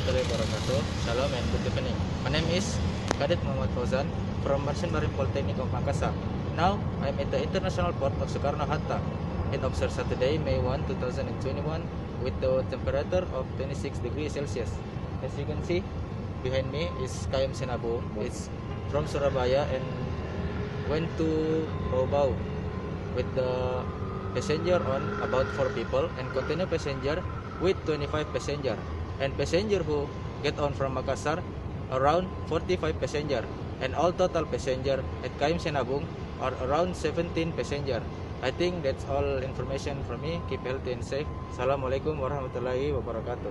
warahmatullahi wabarakatuh. Shalom and good evening. My name is Cadet Muhammad Fauzan from Merchant Marine Polytechnic of Makassar. Now, I am at the International Port of Soekarno-Hatta. It observes Saturday, May 1, 2021 with the temperature of 26 degrees Celsius. As you can see, behind me is KM Sinabung. It's from Surabaya and went to Bau with the passenger on about 4 people and container passenger with 25 passenger, and passenger who get on from Makassar around 45 passenger, and all total passenger at KM Sinabung are around 17 passenger. I think that's all information from me. Keep healthy and safe. Assalamualaikum warahmatullahi wabarakatuh.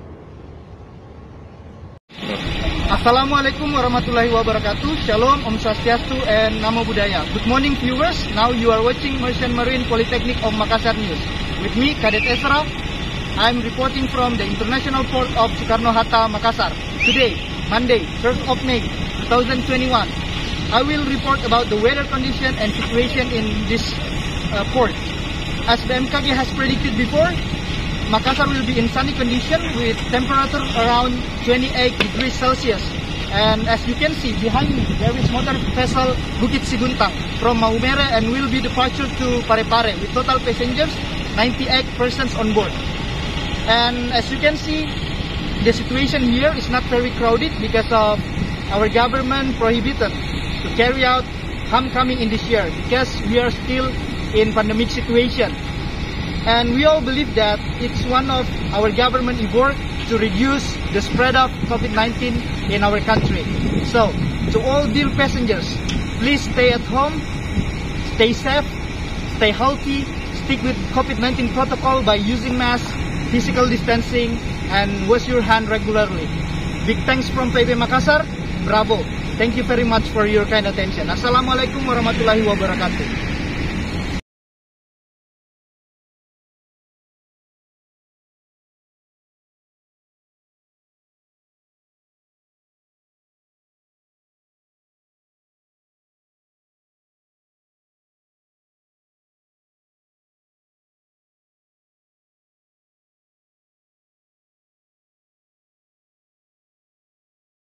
Assalamualaikum warahmatullahi wabarakatuh. Shalom, Om Swastiastu, and Namo Buddhaya. Good morning, viewers. Now you are watching Merchant Marine Polytechnic of Makassar News. With me, Cadet Ezra. I'm reporting from the International Port of Soekarno-Hatta, Makassar. Today, Monday, 1st of May, 2021, I will report about the weather condition and situation in this port. As the MKG has predicted before, Makassar will be in sunny condition with temperature around 28 degrees Celsius. And as you can see behind me, there is motor vessel Bukit Siguntang from Maumere and will be departure to Parepare with total passengers 98 persons on board. And as you can see, the situation here is not very crowded because of our government prohibited to carry out homecoming in this year because we are still in pandemic situation. And we all believe that it's one of our government effort to reduce the spread of COVID-19 in our country. So, to all dear passengers, please stay at home, stay safe, stay healthy, stick with COVID-19 protocol by using masks, physical distancing, and wash your hand regularly. Big thanks from PB Makassar. Bravo. Thank you very much for your kind attention. Assalamualaikum warahmatullahi wabarakatuh.